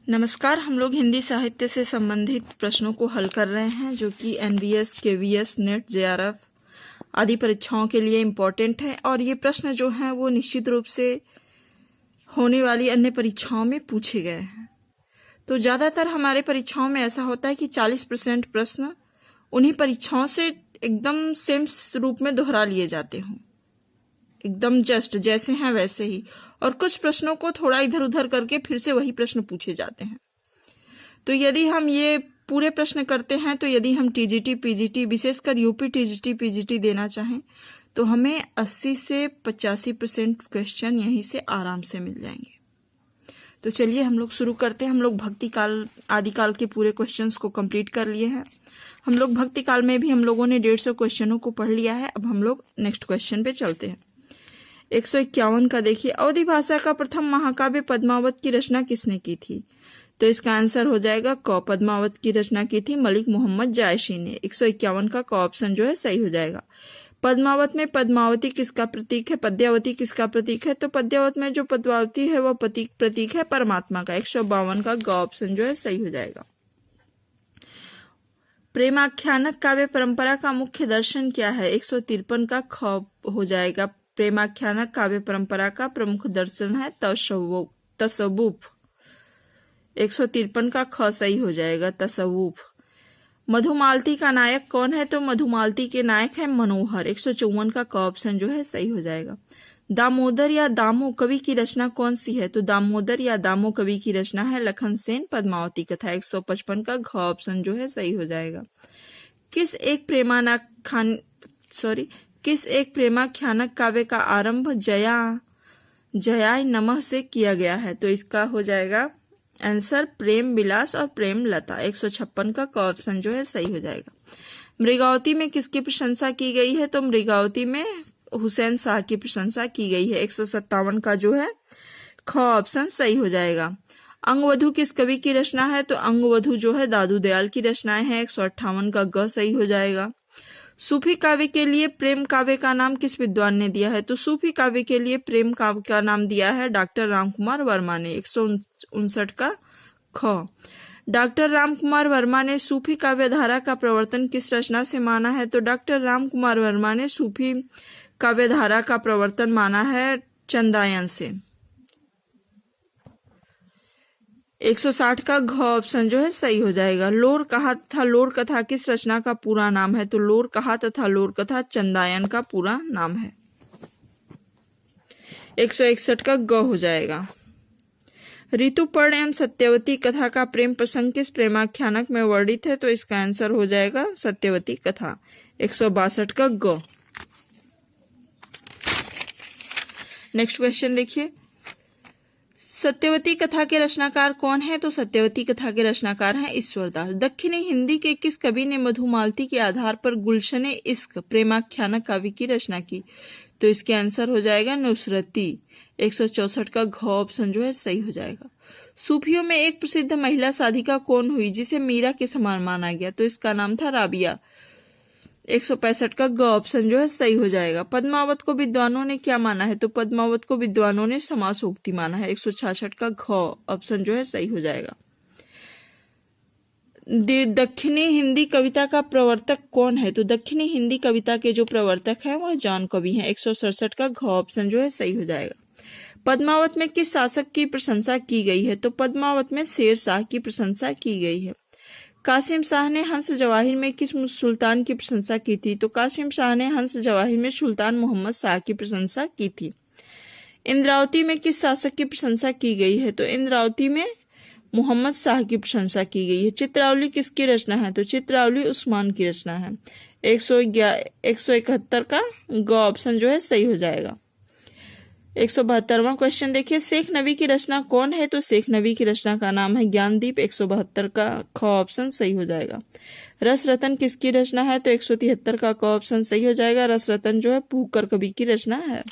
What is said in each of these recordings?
नमस्कार। हम लोग हिंदी साहित्य से संबंधित प्रश्नों को हल कर रहे हैं जो कि एनवीएस, केवीएस, नेट, जेआरएफ आदि परीक्षाओं के लिए इम्पोर्टेंट है। और ये प्रश्न जो हैं वो निश्चित रूप से होने वाली अन्य परीक्षाओं में पूछे गए हैं। तो ज़्यादातर हमारे परीक्षाओं में ऐसा होता है कि 40% प्रश्न उन्हीं परीक्षाओं से एकदम सेम रूप में दोहरा लिए जाते हों, एकदम जस्ट जैसे हैं वैसे ही, और कुछ प्रश्नों को थोड़ा इधर उधर करके फिर से वही प्रश्न पूछे जाते हैं। तो यदि हम ये पूरे प्रश्न करते हैं तो यदि हम टीजीटी, पीजीटी, विशेषकर यूपी टीजीटी, पीजीटी देना चाहें तो हमें 80 से 85% क्वेश्चन यहीं से आराम से मिल जाएंगे। तो चलिए हम लोग शुरू करते हैं। हम लोग भक्ति काल, आदिकाल के पूरे क्वेश्चंस को कंप्लीट कर लिए हैं। हम लोग भक्ति काल में भी हम लोगों ने 150 क्वेश्चनों को पढ़ लिया है। अब हम लोग नेक्स्ट क्वेश्चन पे चलते हैं। 151 का देखिए, अवधी भाषा का प्रथम महाकाव्य पद्मावत की रचना किसने की थी? तो इसका आंसर हो जाएगा क। पद्मावत की रचना की थी मलिक मोहम्मद जायसी ने। 151 का क ऑप्शन जो है सही हो जाएगा। पद्मावत में पद्मावती किसका प्रतीक है? पद्यावती किसका प्रतीक है? तो पद्यावत में जो पद्मावती है वह प्रतीक है परमात्मा का। 152 का ग ऑप्शन जो है सही हो जाएगा। प्रेमाख्यानक काव्य परंपरा का मुख्य दर्शन क्या है? 153 का ख हो जाएगा। प्रेमाख्यानक काव्य परंपरा का प्रमुख दर्शन है तसव्वुफ। 153 का ख सही हो जाएगा, तसव्वुफ। मधुमालती का नायक कौन है? तो मधुमालती के नायक है मनोहर। 154 का क ऑप्शन जो है सही हो जाएगा। दामोदर या दामो कवि की रचना कौन सी है? तो दामोदर या दामो कवि की रचना है लखन सेन पद्मावती कथा। 155 का घ ऑप्शन जो है सही हो जाएगा। किस एक प्रेमाख्यानक काव्य का आरंभ जयाय नमः से किया गया है? तो इसका हो जाएगा आंसर प्रेम विलास और प्रेम लता। 156 का क ऑप्शन जो है सही हो जाएगा। मृगावती में किसकी प्रशंसा की गई है? तो मृगावती में हुसैन शाह की प्रशंसा की गई है। 157 का जो है ख ऑप्शन सही हो जाएगा। अंगवधु किस कवि की रचना है? तो अंगवधु जो है दादू दयाल की रचनाएं हैं। 158 का ग सही हो जाएगा। सूफी काव्य के लिए प्रेम काव्य का नाम किस विद्वान ने दिया है? तो सूफी काव्य के लिए प्रेम काव्य का नाम दिया है डॉक्टर रामकुमार वर्मा ने। 159 का ख। डॉक्टर रामकुमार वर्मा ने सूफी काव्य धारा का प्रवर्तन किस रचना से माना है? तो डॉक्टर रामकुमार वर्मा ने सूफी काव्य धारा का प्रवर्तन माना है चंदायन से। 160 का घ ऑप्शन जो है सही हो जाएगा। लोर कहा तथा लोर कथा किस रचना का पूरा नाम है? तो लोर कहा तथा लोर कथा चंदायन का पूरा नाम है। 161 का ग हो जाएगा। ऋतुपर्ण एवं सत्यवती कथा का प्रेम प्रसंग किस प्रेमाख्यानक में वर्णित है? तो इसका आंसर हो जाएगा सत्यवती कथा। 162 का ग। नेक्स्ट क्वेश्चन देखिए, सत्यवती कथा के रचनाकार कौन है? तो सत्यवती कथा के रचनाकार हैं ईश्वरदास। दक्षिणी हिंदी के किस कवि ने मधुमालती के आधार पर गुलशन इश्क प्रेमाख्यानक काव्य की रचना की? तो इसके आंसर हो जाएगा नुसरती। 164 का घ ऑप्शन जो है सही हो जाएगा। सूफियों में एक प्रसिद्ध महिला साधिका कौन हुई जिसे मीरा के समान माना गया? तो इसका नाम था राबिया। 165 का ग ऑप्शन जो है सही हो जाएगा। पद्मावत को विद्वानों ने क्या माना है? तो पद्मावत को विद्वानों ने समासोक्ति माना है। 166 का घ ऑप्शन जो है सही हो जाएगा। दक्षिणी हिंदी कविता का प्रवर्तक कौन है? तो दक्षिणी हिंदी कविता के जो प्रवर्तक हैं वह जॉन कवि हैं। 167 का घ ऑप्शन जो है सही हो जाएगा। पद्मावत में किस शासक की प्रशंसा की गई है? तो पद्मावत में शेर शाह की प्रशंसा की गई है। कासिम शाह ने हंस जवाहिर में किस सुल्तान की प्रशंसा की थी? तो कासिम शाह ने हंस जवाहिर में सुल्तान मोहम्मद शाह की प्रशंसा की थी। इंद्रावती में किस शासक की प्रशंसा की गई है? तो इंद्रावती में मोहम्मद शाह की प्रशंसा की गई है। चित्रावली किसकी रचना है? तो चित्रावली उस्मान की रचना है। 171 का ग ऑप्शन जो है सही हो जाएगा। 172वां क्वेश्चन देखिए, शेख नबी की रचना कौन है? तो शेख नबी की रचना का नाम है ज्ञानदीप। 172 का ख ऑप्शन सही हो जाएगा। रस रतन किसकी रचना है? तो 173 का क ऑप्शन सही हो जाएगा। रस रतन जो है पूकर कवि की रचना है।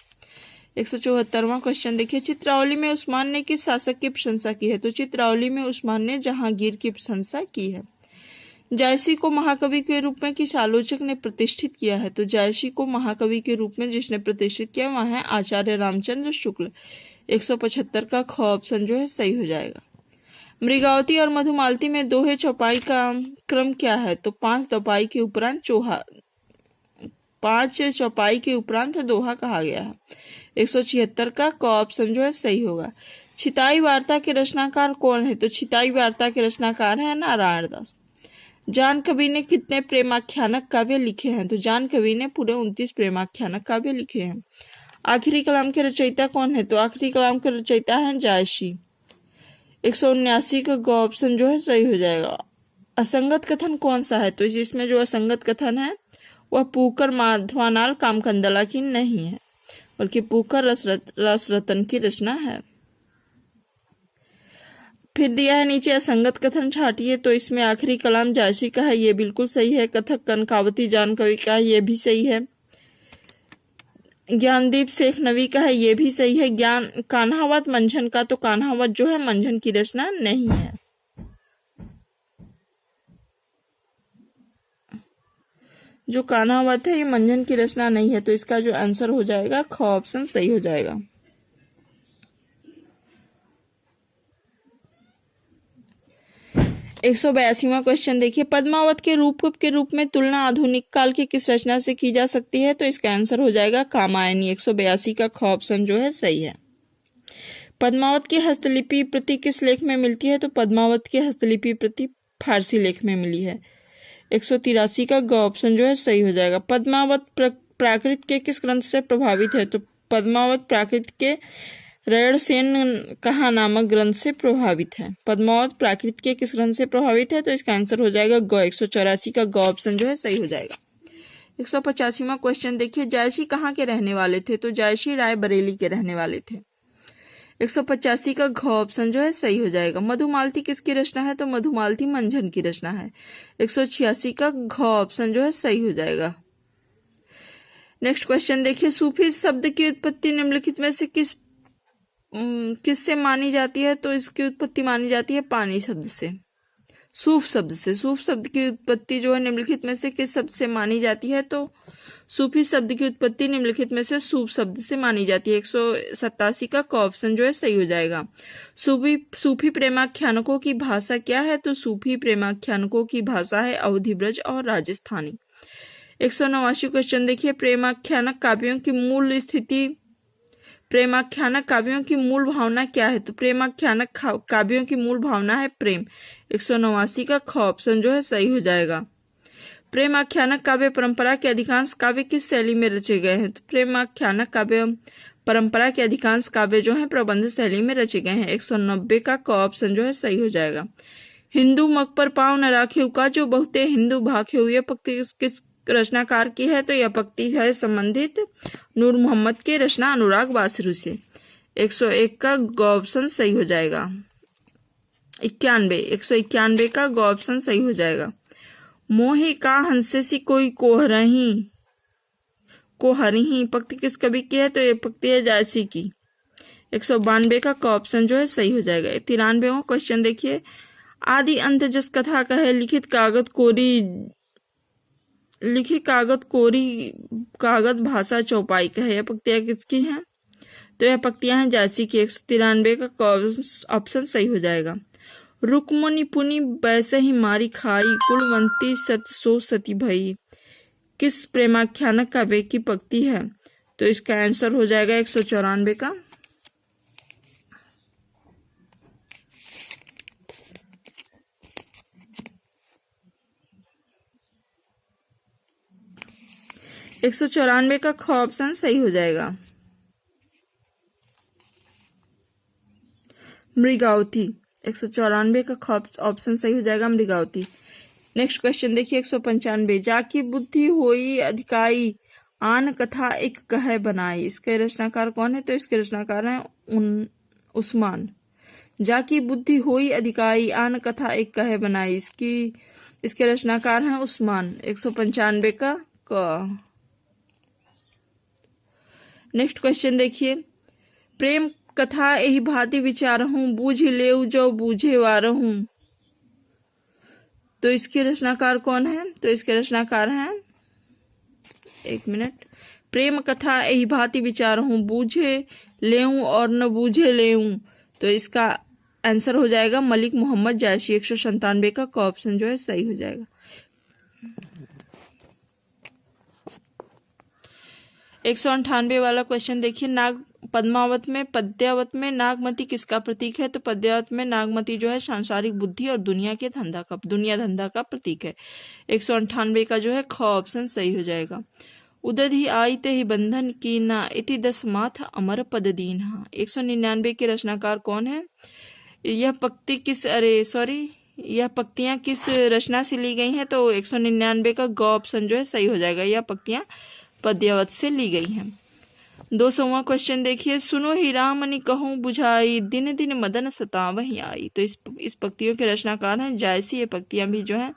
174वां क्वेश्चन देखिए, चित्रावली में उस्मान ने किस शासक की प्रशंसा की है? तो चित्रावली में उस्मान ने जहांगीर की प्रशंसा की है। जायसी को महाकवि के रूप में किस आलोचक ने प्रतिष्ठित किया है? तो जायसी को महाकवि के रूप में जिसने प्रतिष्ठित किया वह है आचार्य रामचंद्र शुक्ल। 175 का ख ऑप्शन जो है सही हो जाएगा। मृगावती और मधुमालती में दोहे चौपाई का क्रम क्या है? तो 5 चौपाई के उपरांत 5 चौपाई के उपरांत दोहा कहा गया है। 176 का क ऑप्शन जो है सही होगा। छिताई वार्ता के रचनाकार कौन है? तो छिताई वार्ता के रचनाकार है नारायण दास। जान कवि ने कितने प्रेमाख्यानक काव्य लिखे हैं? तो जान कवि ने पूरे 29 प्रेमाख्यानक काव्य लिखे हैं। आखिरी कलाम के रचयिता कौन है? तो आखिरी कलाम के रचयिता हैं जायसी। 179 का ग ऑप्शन जो है सही हो जाएगा। असंगत कथन कौन सा है? तो इसमें जो असंगत कथन है वह पुकार माधवानाल कामकंदला की नहीं है, बल्कि पुकार रसरतन की रचना है। फिर दिया है नीचे असंगत कथन छाटिए, तो इसमें आखिरी कलाम जायसी का है, ये बिल्कुल सही है। कथक कनकावती जान कवि का है, ये भी सही है। ज्ञानदीप शेख नवी का है, ये भी सही है। ज्ञान कान्हावत मंझन का, तो कान्हावत जो है मंझन की रचना नहीं है। जो कान्हावत है ये मंझन की रचना नहीं है, तो इसका जो आंसर हो जाएगा ख ऑप्शन सही हो जाएगा। 182वां क्वेश्चन देखिए, पद्मावत के रूप में तुलना आधुनिक काल की किस रचना से की जा सकती है? तो इसका आंसर हो जाएगा कामायनी। 182 का ख ऑप्शन जो है सही है। पद्मावत की हस्तलिपि प्रति किस लेख में मिलती है? तो पद्मावत की हस्तलिपि प्रति फारसी लेख में मिली है। 183 का ग ऑप्शन जो है सही हो जाएगा। पद्मावत प्राकृत के किस ग्रंथ से प्रभावित है? तो पद्मावत प्राकृत के रयणसेन कहा नामक ग्रंथ से प्रभावित है। पद्मावत प्राकृत के किस ग्रंथ से प्रभावित है? तो इसका आंसर हो जाएगा ग। 184 का ग ऑप्शन जो है सही हो जाएगा। 185वां क्वेश्चन देखिए, जायसी कहाँ के रहने वाले थे? तो जायसी रायबरेली के रहने वाले थे। 185 का घ ऑप्शन जो है सही हो जाएगा। मधुमालती किसकी रचना है? तो मधुमालती मंझन की रचना है। 186 का घ ऑप्शन जो है सही हो जाएगा। नेक्स्ट क्वेश्चन देखिए, सूफी शब्द की उत्पत्ति निम्नलिखित में से किससे मानी जाती है? तो इसकी उत्पत्ति मानी जाती है पानी शब्द से, सूफ शब्द से। सूफ शब्द की उत्पत्ति जो है निम्नलिखित में से किस शब्द से मानी जाती है? तो सूफी शब्द की उत्पत्ति निम्नलिखित में से सूफ शब्द से मानी जाती है। 187 का क ऑप्शन जो है सही हो जाएगा। सूफी प्रेमाख्यानकों की भाषा क्या है? तो सूफी प्रेमाख्यानकों की भाषा है अवधी ब्रज और राजस्थानी। 189 क्वेश्चन देखिए, प्रेमाख्यानक काव्यों की मूल स्थिति, प्रेमाख्यानक काव्यों की मूल भावना क्या है? तो प्रेमाख्यानक काव्यों की मूल भावना है प्रेम। 189 का ख ऑप्शन जो है सही हो जाएगा। प्रेमाख्यानक काव्य परंपरा के अधिकांश काव्य किस शैली में रचे गए हैं? तो प्रेमाख्यानक काव्य परंपरा के अधिकांश काव्य जो है प्रबंध शैली में रचे गए हैं। 190 का क ऑप्शन जो है सही हो जाएगा। हिंदू मग पर पाँव न राखे का जो बहुते हिंदू भाखे हुए पंक्ति किस रचनाकार की है? तो यह पंक्ति है संबंधित नूर मोहम्मद के रचना अनुराग बासरू से। 101 का ग ऑप्शन सही हो जाएगा। 191 का ग ऑप्शन सही हो जाएगा। मोहे का हंसे सी कोई कोहरही पंक्ति किस कवि की है? तो ये पंक्ति है जायसी की। 192 का क ऑप्शन जो है सही हो जाएगा। 93वां क्वेश्चन देखिए, आदि अंत जस कथा कहे लिखित कागज भाषा चौपाई कहे, यह पंक्तियां किसकी हैं? तो यह पंक्तियां हैं जायसी की। 193 का ऑप्शन सही हो जाएगा। रुक्मुनि पुनि वैसे ही मारी खाई कुलवंती सत सो सती भई किस प्रेमाख्यानक काव्य की पंक्ति है? तो इसका आंसर हो जाएगा 194 का। एक 194 का ख ऑप्शन सही हो जाएगा। मृगावती 194 का ख ऑप्शन सही हो जाएगा, मृगावती। नेक्स्ट क्वेश्चन देखिए 195, जाकी बुद्धि होई अधिकाई आन कथा एक कह बनाई, इसके रचनाकार कौन है? तो इसके रचनाकार हैं उस्मान। जाकी बुद्धि होई अधिकाई आन कथा एक कह बनाई, इसके रचनाकार हैं उस्मान। 195 का क। नेक्स्ट क्वेश्चन देखिए, प्रेम कथा यही भांति विचारहूं बूझ लेऊ जो बूझे वारहूं, तो इसके रचनाकार कौन है? तो इसके रचनाकार हैं, एक मिनट, प्रेम कथा यही भांति विचारहूं बूझे लेऊं और न बूझे लेऊं, तो इसका आंसर हो जाएगा मलिक मोहम्मद जायसी। 197 का क ऑप्शन जो है सही हो जाएगा। 198 वाला क्वेश्चन देखिए, पद्मावत में पद्यावत में नागमती किसका प्रतीक है? तो पद्यावत में नागमती जो है सांसारिक बुद्धि और दुनिया धंधा का प्रतीक है। 198 का जो है ख ऑप्शन सही हो जाएगा। उदध ही आई ते ही बंधन की ना इति दस माथ अमर पद दीन्हा। 199 के रचनाकार कौन है? यह पंक्तियां किस रचना से ली गई हैं? तो 199 का ग ऑप्शन जो है सही हो जाएगा। यह पंक्तियां पद्यावत से ली गई हैं। 200वां क्वेश्चन देखिए, सुनो ही रामनि कहूँ बुझाई दिन दिन मदन सतावहि आई। तो इस पंक्तियों के रचनाकार हैं जायसी। ये पंक्तियां भी जो है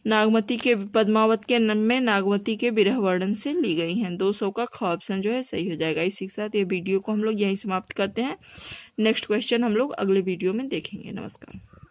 पद्मावत के नम में नागमती के विरह वर्णन से ली गई हैं। 200 का ख ऑप्शन जो है सही हो जाएगा। इसी के साथ ये वीडियो को हम लोग यहीं समाप्त करते हैं। नेक्स्ट क्वेश्चन हम लोग अगले वीडियो में देखेंगे। नमस्कार।